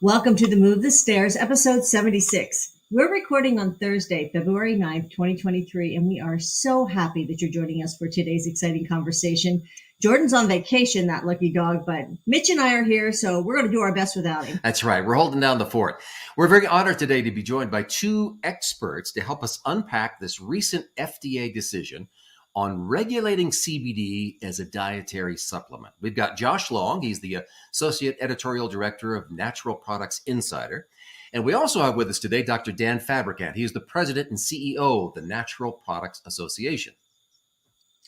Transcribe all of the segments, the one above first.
Welcome to the Move the Stairs, episode 76. We're recording on Thursday, February 9th, 2023, and we are so happy that you're joining us for today's exciting conversation. Jordan's on vacation, that lucky dog, but Mitch and I are here, so we're going to do our best without him. That's right. We're holding down the fort. We're very honored today to be joined by two experts to help us unpack this recent FDA decision on regulating CBD as a dietary supplement. We've got Josh Long. He's the Associate Editorial Director of Natural Products Insider. And we also have with us today Dr. Dan Fabricant. He's the President and CEO of the Natural Products Association.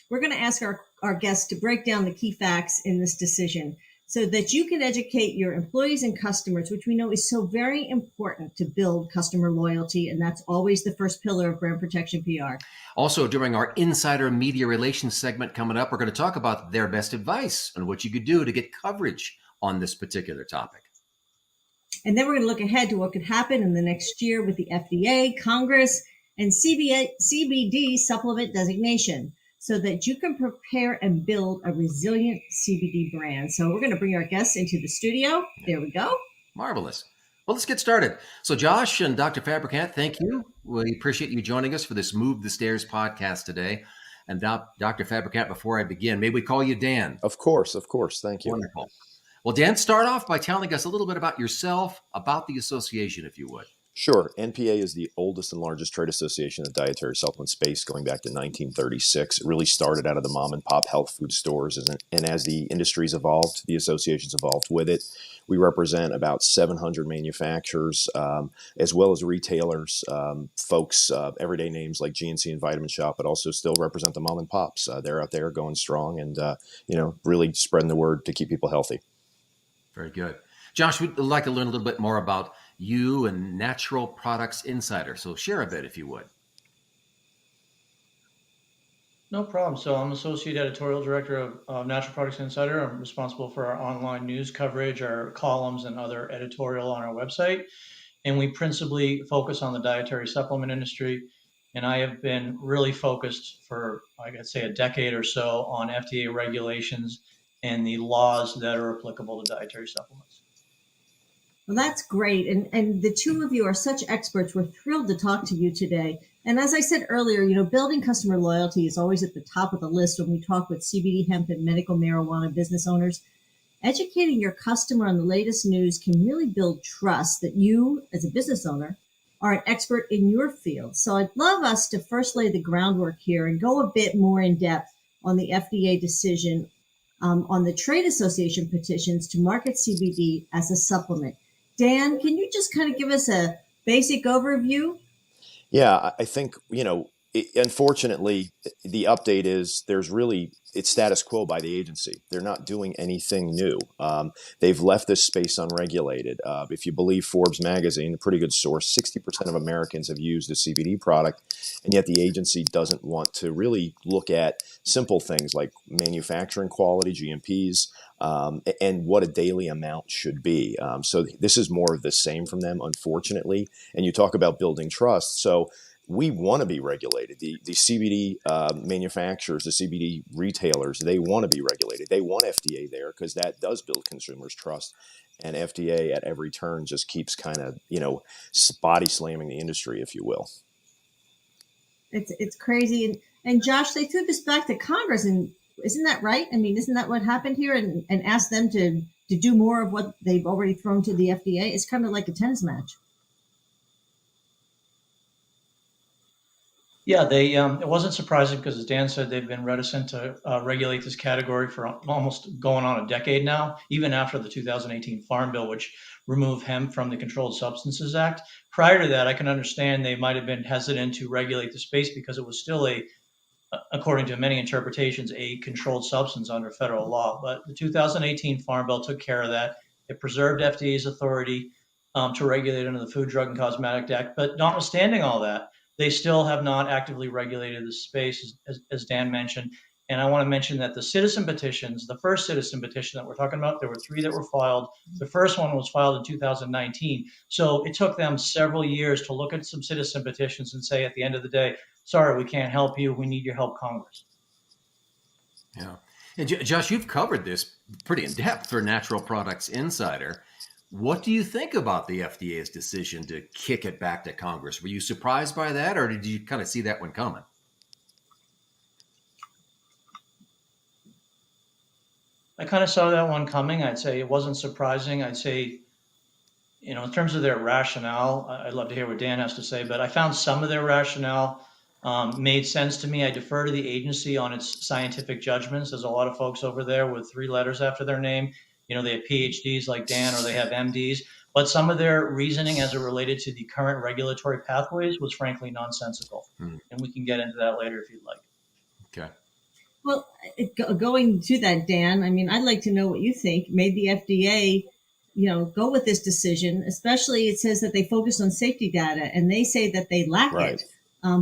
We're going to ask our guests to break down the key facts in this decision so that you can educate your employees and customers, which we know is so very important to build customer loyalty. And that's always the first pillar of brand protection PR. Also, during our Insider Media Relations segment coming up, we're going to talk about their best advice on what you could do to get coverage on this particular topic. And then we're going to look ahead to what could happen in the next year with the FDA, Congress, and CBD supplement designation, so that you can prepare and build a resilient CBD brand. So we're going to bring our guests into the studio. There we go. Marvelous. Well, let's get started. So Josh and Dr. Fabricant, thank you. We appreciate you joining us for this Move the Stairs podcast today. And Dr. Fabricant, before I begin, may we call you Dan? Of course. Thank you. Wonderful. Well, Dan, start off by telling us a little bit about yourself, about the association, if you would. Sure. NPA is the oldest and largest trade association in the dietary supplement space going back to 1936. It really started out of the mom and pop health food stores. And as the industry's evolved, the association's evolved with it. We represent about 700 manufacturers, as well as retailers, folks, everyday names like GNC and Vitamin Shop, but also still represent the mom and pops. They're out there going strong and, really spreading the word to keep people healthy. Very good. Josh, we'd like to learn a little bit more about you and Natural Products Insider. So share a bit, if you would. No problem. So I'm Associate Editorial Director of Natural Products Insider. I'm responsible for our online news coverage, our columns, and other editorial on our website. And we principally focus on the dietary supplement industry. And I have been really focused for, I'd say, a decade or so on FDA regulations and the laws that are applicable to dietary supplements. Well, that's great. And the two of you are such experts. We're thrilled to talk to you today. And as I said earlier, building customer loyalty is always at the top of the list when we talk with CBD, hemp, and medical marijuana business owners. Educating your customer on the latest news can really build trust that you, as a business owner, are an expert in your field. So I'd love us to first lay the groundwork here and go a bit more in depth on the FDA decision on the trade association petitions to market CBD as a supplement. Dan, can you just kind of give us a basic overview? Yeah, I think, unfortunately, the update is it's status quo by the agency. They're not doing anything new. They've left this space unregulated. If you believe Forbes magazine, a pretty good source, 60% of Americans have used a CBD product, and yet the agency doesn't want to really look at simple things like manufacturing quality, GMPs, and what a daily amount should be. So this is more of the same from them, unfortunately. And you talk about building trust. So we want to be regulated. The CBD manufacturers, the CBD retailers, they want to be regulated. They want FDA there because that does build consumers' trust. And FDA at every turn just keeps kind of, body slamming the industry, if you will. It's crazy. And Josh, they threw this back to Congress, and isn't that right? I mean, isn't that what happened here? And asked them to do more of what they've already thrown to the FDA? It's kind of like a tennis match. Yeah, they it wasn't surprising because, as Dan said, they've been reticent to regulate this category for almost going on a decade now, even after the 2018 Farm Bill, which removed hemp from the Controlled Substances Act. Prior to that, I can understand they might have been hesitant to regulate the space because it was still according to many interpretations, a controlled substance under federal law. But the 2018 Farm Bill took care of that. It preserved FDA's authority to regulate under the Food, Drug, and Cosmetic Act. But notwithstanding all that, they still have not actively regulated the space, as Dan mentioned. And I want to mention that the citizen petitions, the first citizen petition that we're talking about, there were 3 that were filed. The first one was filed in 2019. So it took them several years to look at some citizen petitions and say, at the end of the day, sorry, we can't help you. We need your help, Congress. Yeah. And Josh, you've covered this pretty in depth for Natural Products Insider. What do you think about the FDA's decision to kick it back to Congress? Were you surprised by that, or did you kind of see that one coming? I kind of saw that one coming. I'd say it wasn't surprising. I'd say, in terms of their rationale, I'd love to hear what Dan has to say, but I found some of their rationale made sense to me. I defer to the agency on its scientific judgments. There's a lot of folks over there with three letters after their name. They have PhDs like Dan, or they have MDs, but some of their reasoning as it related to the current regulatory pathways was frankly nonsensical. And we can get into that later if you'd like. Okay. Well, going to that, Dan, I mean, I'd like to know what you think. Made the FDA, go with this decision? Especially, it says that they focus on safety data, and they say that they lack Right. it.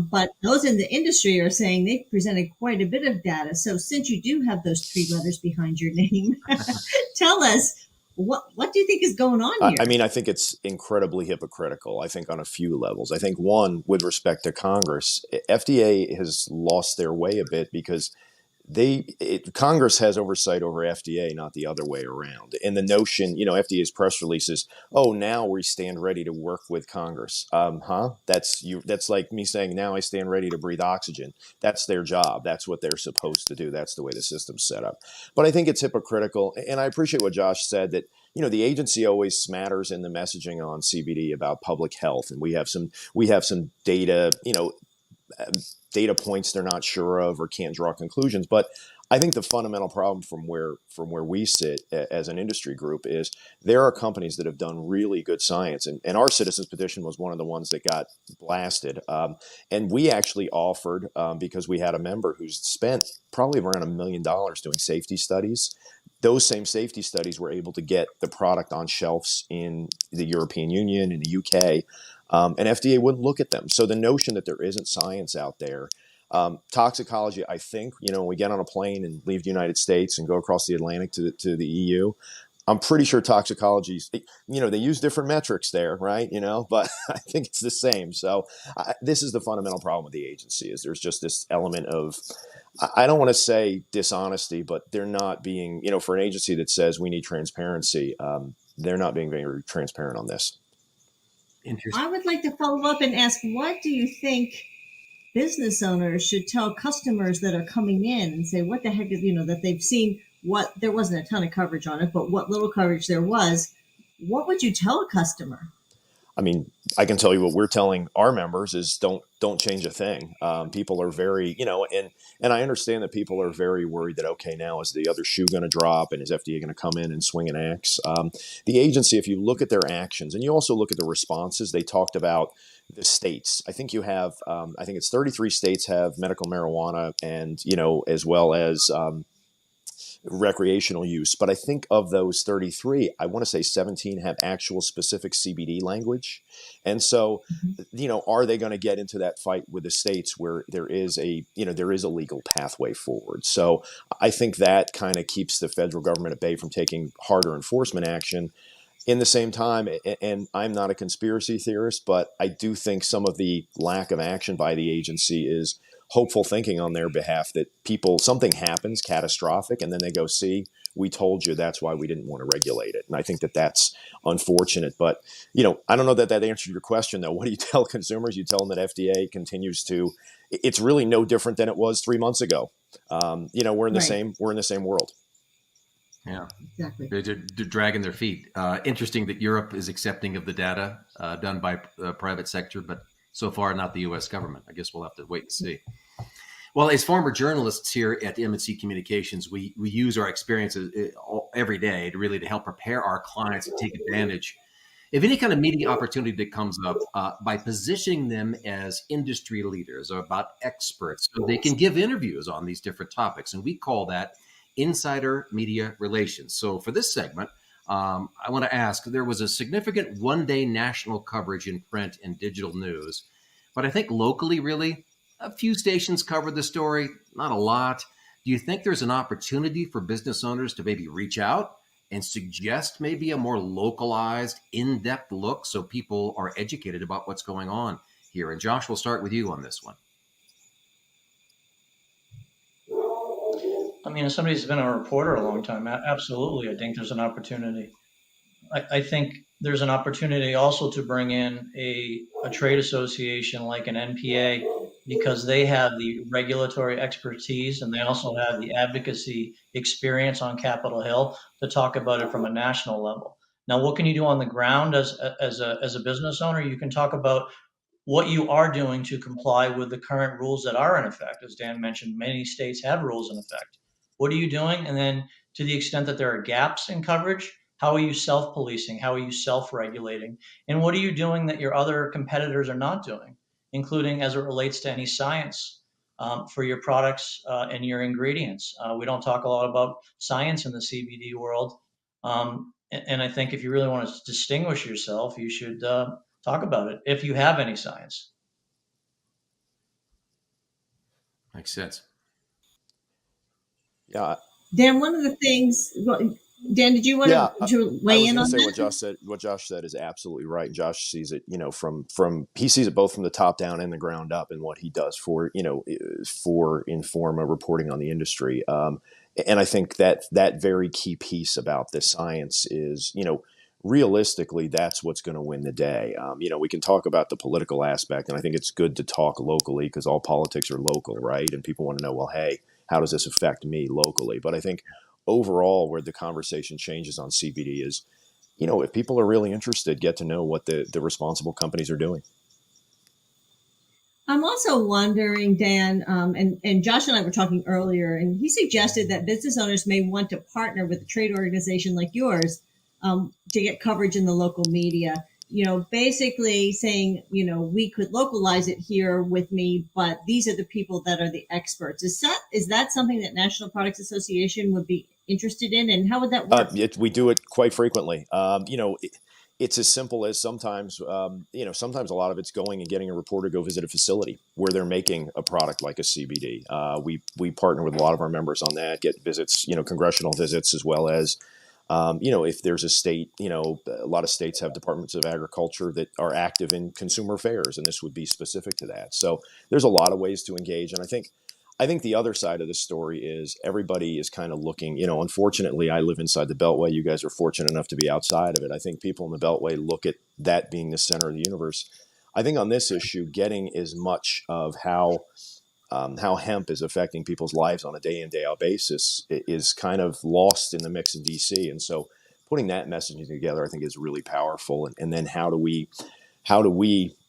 But those in the industry are saying they've presented quite a bit of data. So, since you do have those three letters behind your name, tell us what do you think is going on here? I mean, I think it's incredibly hypocritical, I think, on a few levels. I think, one, with respect to Congress, FDA has lost their way a bit because Congress has oversight over FDA, not the other way around. And the notion, FDA's press releases, oh, now we stand ready to work with Congress. That's like me saying, now I stand ready to breathe oxygen. That's their job. That's what they're supposed to do. That's the way the system's set up. But I think it's hypocritical. And I appreciate what Josh said, that the agency always smatters in the messaging on CBD about public health, and we have some data, data points they're not sure of or can't draw conclusions. But I think the fundamental problem from where we sit as an industry group is there are companies that have done really good science, and our citizens petition was one of the ones that got blasted. And we actually offered, because we had a member who's spent probably around $1 million doing safety studies. Those same safety studies were able to get the product on shelves in the European Union, in the UK, and FDA wouldn't look at them. So the notion that there isn't science out there, toxicology, I think, when we get on a plane and leave the United States and go across the Atlantic to the EU, I'm pretty sure toxicology, they use different metrics there, right? But I think it's the same. So this is the fundamental problem with the agency, is there's just this element of, I don't want to say dishonesty, but they're not being, for an agency that says we need transparency, they're not being very transparent on this. I would like to follow up and ask, what do you think business owners should tell customers that are coming in and say, what the heck is, that they've seen what, there wasn't a ton of coverage on it, but what little coverage there was, what would you tell a customer? I mean, I can tell you what we're telling our members is don't change a thing. People are very, and I understand that people are very worried that, okay, now is the other shoe going to drop, and is FDA going to come in and swing an axe? The agency, if you look at their actions and you also look at the responses, they talked about the states. I think you have, I think it's 33 states have medical marijuana, and as well as recreational use. But I think of those 33, I want to say 17 have actual specific CBD language. And so, are they going to get into that fight with the states where there is a legal pathway forward? So I think that kind of keeps the federal government at bay from taking harder enforcement action. In the same time, and I'm not a conspiracy theorist, but I do think some of the lack of action by the agency is hopeful thinking on their behalf, that something happens catastrophic, and then they go, see, we told you, that's why we didn't want to regulate it. And I think that that's unfortunate. But, I don't know that answered your question, though. What do you tell consumers? You tell them that FDA continues to, it's really no different than it was 3 months ago. We're in the same world. Yeah, exactly. They're dragging their feet. Interesting that Europe is accepting of the data done by the private sector, but so far not the U.S. government. I guess we'll have to wait and see. Well, as former journalists here at M&C Communications, we use our experiences every day to help prepare our clients to take advantage of any kind of media opportunity that comes up by positioning them as industry leaders or about experts, so they can give interviews on these different topics. And we call that insider media relations. So for this segment, I want to ask, there was a significant one-day national coverage in print and digital news, but I think locally, really, a few stations covered the story, not a lot. Do you think there's an opportunity for business owners to maybe reach out and suggest maybe a more localized, in-depth look so people are educated about what's going on here? And Josh, we'll start with you on this one. I mean, as somebody who's been a reporter a long time, absolutely, I think there's an opportunity. I think there's an opportunity also to bring in a trade association like an NPA because they have the regulatory expertise and they also have the advocacy experience on Capitol Hill to talk about it from a national level. Now, what can you do on the ground as a business owner? You can talk about what you are doing to comply with the current rules that are in effect. As Dan mentioned, many states have rules in effect. What are you doing? And then to the extent that there are gaps in coverage, how are you self-policing? How are you self-regulating? And what are you doing that your other competitors are not doing, including as it relates to any science for your products and your ingredients? We don't talk a lot about science in the CBD world. And I think if you really want to distinguish yourself, you should talk about it if you have any science. Makes sense. Yeah, Dan, one of the things, well, Dan, did you want yeah. to I weigh was in going to on say that? what Josh said. What Josh said is absolutely right. Josh sees it, from he sees it both from the top down and the ground up, and what he does for for Informa reporting on the industry. And I think that very key piece about the science is, realistically, that's what's going to win the day. We can talk about the political aspect, and I think it's good to talk locally because all politics are local, right? And people want to know, well, hey, how does this affect me locally? But I think overall, where the conversation changes on CBD is, if people are really interested, get to know what the responsible companies are doing. I'm also wondering, Dan, and Josh and I were talking earlier, and he suggested that business owners may want to partner with a trade organization like yours to get coverage in the local media. Basically saying, we could localize it here with me, but these are the people that are the experts. Is that something that National Products Association would be interested in, and how would that work? We do it quite frequently. It's as simple as sometimes, sometimes a lot of it's going and getting a reporter to go visit a facility where they're making a product like a CBD. We partner with a lot of our members on that, get visits, congressional visits, as well as, if there's a state, a lot of states have departments of agriculture that are active in consumer affairs, and this would be specific to that. So there's a lot of ways to engage, and I think the other side of the story is everybody is kind of looking, unfortunately, I live inside the Beltway. You guys are fortunate enough to be outside of it. I think people in the Beltway look at that being the center of the universe. I think on this issue, getting as much of how hemp is affecting people's lives on a day in, day out basis is kind of lost in the mix in DC. And so putting that messaging together, I think, is really powerful. And then how do we,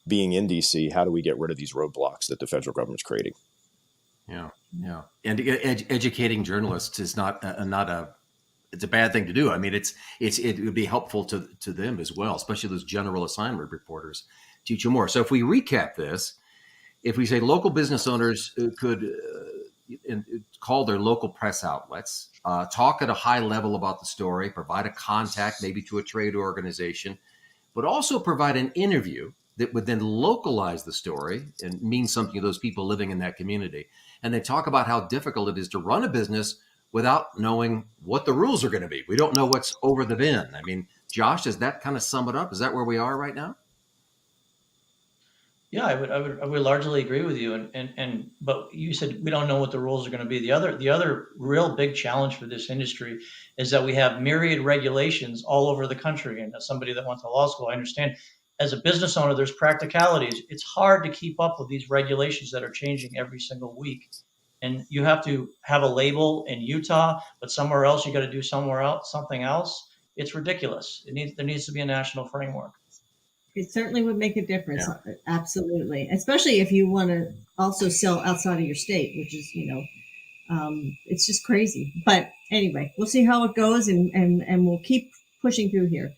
being in DC, how do we get rid of these roadblocks that the federal government's creating? Yeah, yeah, and educating journalists is not a it's a bad thing to do. I mean, it would be helpful to them as well, especially those general assignment reporters. Teach you more. So if we recap this, if we say local business owners could call their local press outlets, talk at a high level about the story, provide a contact maybe to a trade organization, but also provide an interview that would then localize the story and mean something to those people living in that community. And they talk about how difficult it is to run a business without knowing what the rules are going to be. We don't know what's over the bin. I mean, Josh, does that kind of sum it up? Is that where we are right now? Yeah, I would largely agree with you. And but you said we don't know what the rules are going to be. The other real big challenge for this industry is that we have myriad regulations all over the country. And as somebody that went to law school, I understand as a business owner, there's practicalities. It's hard to keep up with these regulations that are changing every single week. And you have to have a label in Utah, but somewhere else you got to do somewhere else something else. It's ridiculous. There needs to be a national framework. It certainly would make a difference. Yeah. Absolutely. Especially if you want to also sell outside of your state, which is, it's just crazy. But anyway, we'll see how it goes and we'll keep pushing through here.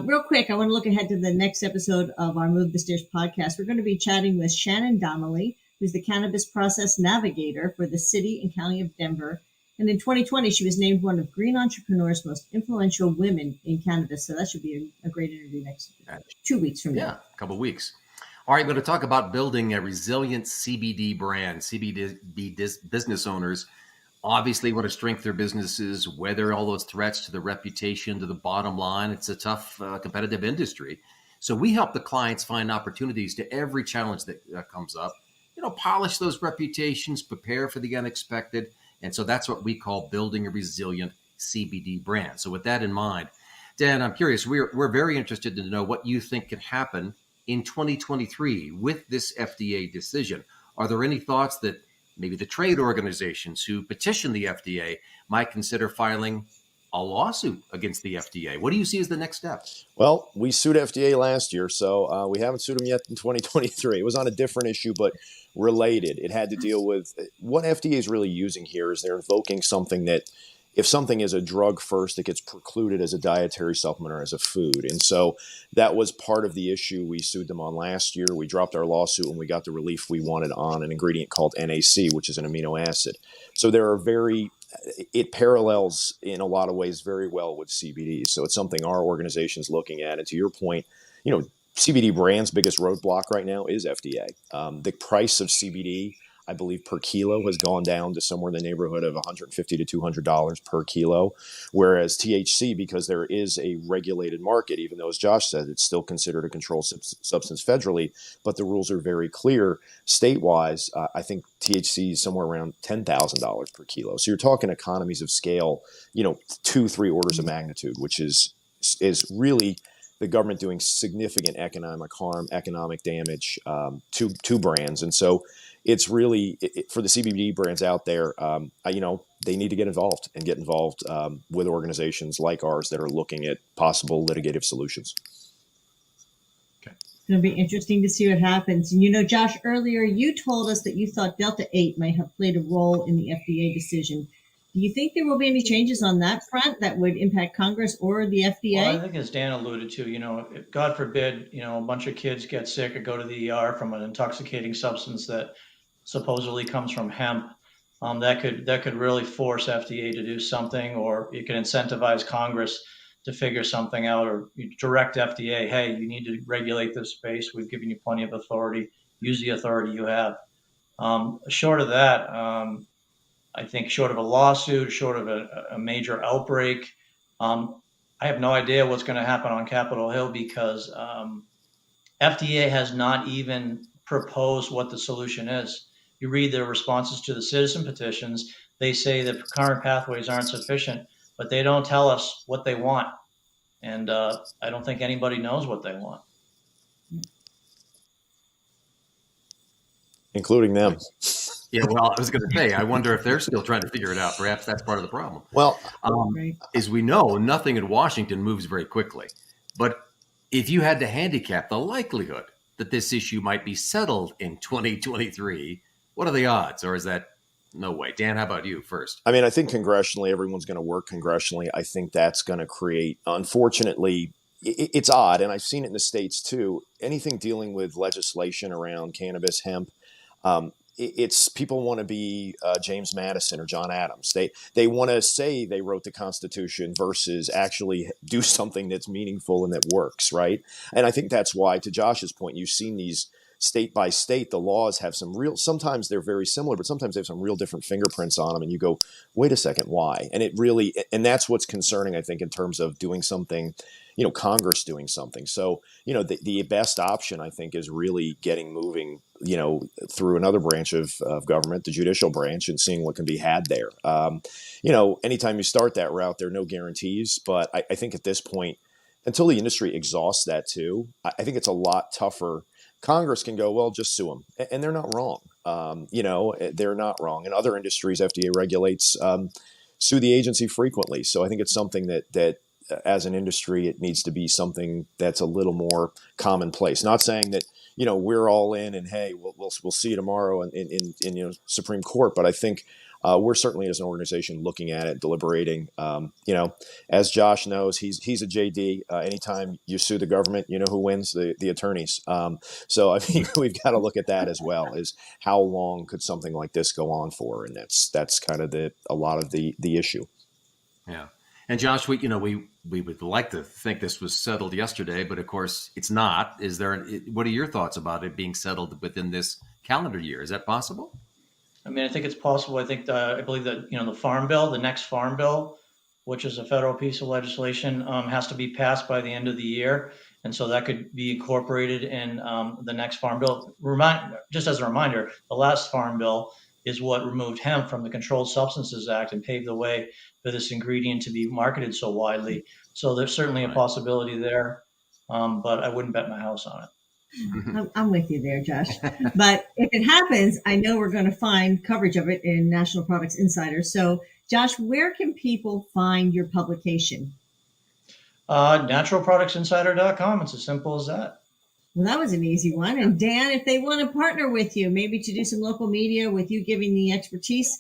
Real quick, I want to look ahead to the next episode of our Move the Stairs podcast. We're going to be chatting with Shannon Donnelly, who's the cannabis process navigator for the city and county of Denver. And in 2020, she was named one of Green Entrepreneur's most influential women in cannabis. So that should be a great interview next 2 weeks from now. Yeah, a couple of weeks. All right, we're going to talk about building a resilient CBD brand. CBD business owners obviously want to strengthen their businesses, weather all those threats to the reputation, to the bottom line. It's a tough, competitive industry. So we help the clients find opportunities to every challenge that comes up. Polish those reputations, prepare for the unexpected. And so that's what we call building a resilient CBD brand. So with that in mind, Dan, I'm curious. We're very interested to know what you think can happen in 2023 with this FDA decision. Are there any thoughts that maybe the trade organizations who petition the FDA might consider filing a lawsuit against the FDA? What do you see as the next step? Well, we sued FDA last year, so we haven't sued them yet in 2023. It was on a different issue, but related. It had to deal with what FDA is really using here is they're invoking something that if something is a drug first, it gets precluded as a dietary supplement or as a food. And so that was part of the issue we sued them on last year. We dropped our lawsuit when we got the relief we wanted on an ingredient called NAC, which is an amino acid. So there are it parallels in a lot of ways very well with CBD. So it's something our organization is looking at. And to your point, CBD brand's biggest roadblock right now is FDA. The price of CBD, I believe, per kilo has gone down to somewhere in the neighborhood of $150 to $200 per kilo. Whereas THC, because there is a regulated market, even though, as Josh said, it's still considered a controlled substance federally, but the rules are very clear state-wise. I think THC is somewhere around $10,000 per kilo. So you're talking economies of scale, 2-3 orders of magnitude, which is really the government doing significant economic harm, economic damage to brands. And so it's really for the CBD brands out there, they need to get involved with organizations like ours that are looking at possible litigative solutions. Okay. It's going to be interesting to see what happens. And Josh, earlier you told us that you thought Delta 8 might have played a role in the FDA decision. Do you think there will be any changes on that front that would impact Congress or the FDA? Well, I think as Dan alluded to, if God forbid, a bunch of kids get sick or go to the ER from an intoxicating substance that supposedly comes from hemp, that could really force FDA to do something, or it could incentivize Congress to figure something out, or direct FDA, hey, you need to regulate this space. We've given you plenty of authority. Use the authority you have. Short of that, I think short of a lawsuit, short of a major outbreak, I have no idea what's going to happen on Capitol Hill because FDA has not even proposed what the solution is. You read their responses to the citizen petitions, they say that current pathways aren't sufficient, but they don't tell us what they want. And I don't think anybody knows what they want. Including them. Yeah, well, I was going to say, I wonder if they're still trying to figure it out. Perhaps that's part of the problem. Well, as we know, nothing in Washington moves very quickly. But if you had to handicap the likelihood that this issue might be settled in 2023, what are the odds? Or is that no way? Dan, how about you first? I mean, I think congressionally, everyone's going to work congressionally. I think that's going to create, unfortunately, it's odd, and I've seen it in the States too, anything dealing with legislation around cannabis, hemp, it's people want to be James Madison or John Adams. They want to say they wrote the Constitution versus actually do something that's meaningful and that works, right? And I think that's why, to Josh's point, you've seen these state by state, the laws have some real, sometimes they're very similar, but sometimes they have some real different fingerprints on them. And you go, wait a second, why? And that's what's concerning, I think, in terms of doing something, Congress doing something. So, the best option, I think, is really getting moving, through another branch of government, the judicial branch, and seeing what can be had there. Anytime you start that route, there are no guarantees. But I think at this point, until the industry exhausts that too, I think it's a lot tougher. Congress can go, well, just sue them. And they're not wrong. They're not wrong. In other industries, FDA regulates, sue the agency frequently. So I think it's something that as an industry, it needs to be something that's a little more commonplace. Not saying that, we're all in and, hey, we'll see you tomorrow in Supreme Court. But I think we're certainly, as an organization, looking at it, deliberating. As Josh knows, he's a JD. Anytime you sue the government, you know who wins? The attorneys. So I mean, we've got to look at that as well. Is how long could something like this go on for? And that's kind of a lot of the issue. Yeah. And Josh, we would like to think this was settled yesterday, but of course it's not. What are your thoughts about it being settled within this calendar year? Is that possible? I mean, I think it's possible. I believe that, the Farm Bill, the next Farm Bill, which is a federal piece of legislation, has to be passed by the end of the year. And so that could be incorporated in the next Farm Bill. Just as a reminder, the last Farm Bill is what removed hemp from the Controlled Substances Act and paved the way for this ingredient to be marketed so widely. So there's certainly a Right. possibility there, but I wouldn't bet my house on it. I'm with you there, Josh. But if it happens, I know we're going to find coverage of it in National Products Insider. So, Josh, where can people find your publication? Naturalproductsinsider.com. It's as simple as that. Well, that was an easy one. And Dan, if they want to partner with you, maybe to do some local media with you giving the expertise,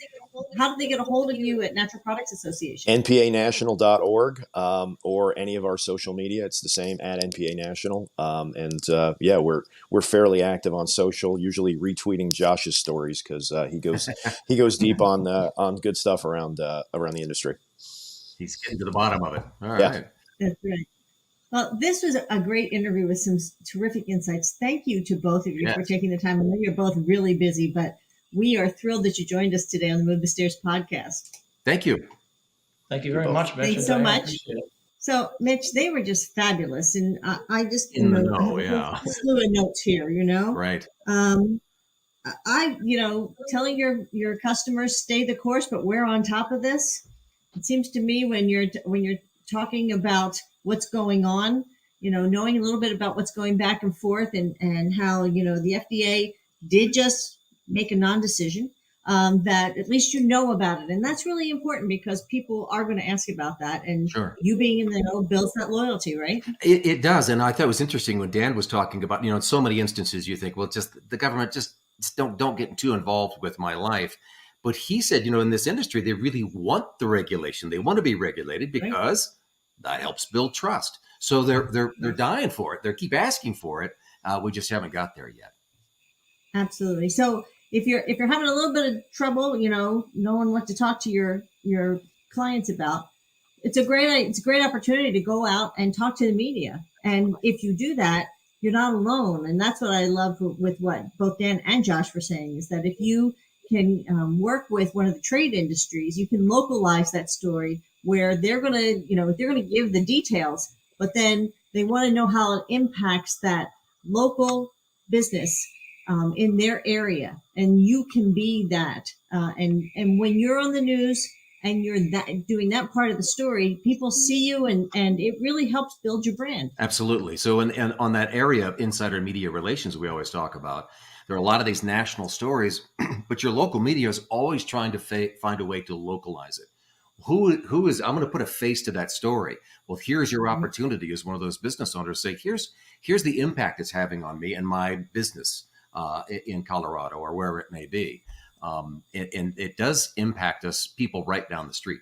how do they get a hold of you at Natural Products Association? npanational.org, or any of our social media. It's the same at NPA National. Yeah, we're fairly active on social, usually retweeting Josh's stories because he goes deep on good stuff around the industry. He's getting to the bottom of it. All right. Yeah. That's right. Well, this was a great interview with some terrific insights. Thank you to both of you for taking the time. I know you're both really busy, but we are thrilled that you joined us today on the Move the Stairs podcast. Thank you. Thank you very much, Mitch. Thanks so much. So, Mitch, they were just fabulous, and I just In the know, know, yeah. a slew of notes here. Right. Telling your customers stay the course, but we're on top of this. It seems to me when you're talking about what's going on, knowing a little bit about what's going back and forth, and how the FDA did just make a non-decision, that at least about it, and that's really important because people are going to ask about that, and Sure. You being in the know builds that loyalty, right? It does, and I thought it was interesting when Dan was talking about, in so many instances you think, well, just the government just don't get too involved with my life. But he said, in this industry, they really want the regulation. They want to be regulated because that helps build trust. So they're dying for it. They keep asking for it. We just haven't got there yet. Absolutely. So if you're having a little bit of trouble, knowing what to talk to your clients about, it's a great opportunity to go out and talk to the media. And if you do that, you're not alone. And that's what I love with what both Dan and Josh were saying, is that if you can work with one of the trade industries, you can localize that story where they're going to give the details, but then they want to know how it impacts that local business in their area, and you can be that. And when you're on the news and you're doing that part of the story, people see you, and it really helps build your brand. Absolutely. So, and on that area of insider media relations, we always talk about, there are a lot of these national stories, but your local media is always trying to find a way to localize it. Who is, I'm going to put a face to that story. Well, here's your opportunity as one of those business owners. Say, here's the impact it's having on me and my business in Colorado or wherever it may be. And it does impact us, people right down the street.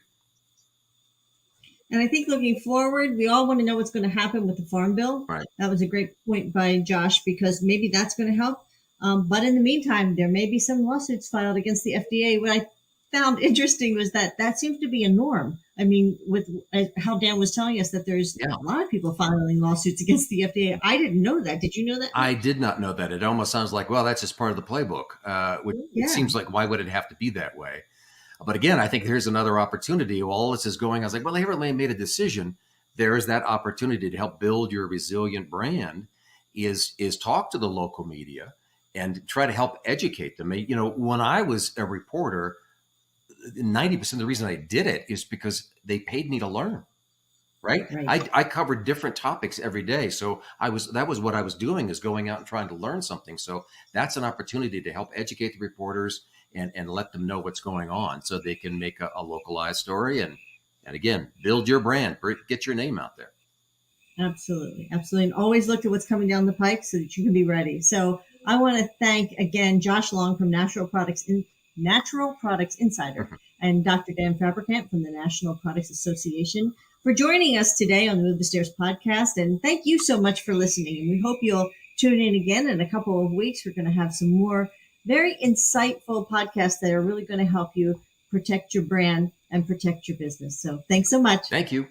And I think looking forward, we all want to know what's going to happen with the Farm Bill. Right. That was a great point by Josh, because maybe that's going to help. But in the meantime, there may be some lawsuits filed against the FDA. What I found interesting was that seems to be a norm. I mean, with how Dan was telling us that there's a lot of people filing lawsuits against the FDA. I didn't know that. Did you know that? I did not know that. It almost sounds like, well, that's just part of the playbook. Which it seems like, why would it have to be that way? But again, I think here's another opportunity. While all this is going, I was like, well, they haven't really made a decision. There is that opportunity to help build your resilient brand, is talk to the local media and try to help educate them. When I was a reporter, 90% of the reason I did it is because they paid me to learn. Right. I covered different topics every day. So that was what I was doing, is going out and trying to learn something. So that's an opportunity to help educate the reporters and let them know what's going on, so they can make a localized story and again, build your brand, get your name out there. Absolutely. And always look at what's coming down the pike so that you can be ready. So I want to thank again Josh Long from Natural Products Insider and Dr. Dan Fabricant from the National Products Association for joining us today on the Move the Stairs podcast. And thank you so much for listening. And we hope you'll tune in again in a couple of weeks. We're going to have some more very insightful podcasts that are really going to help you protect your brand and protect your business. So thanks so much. Thank you.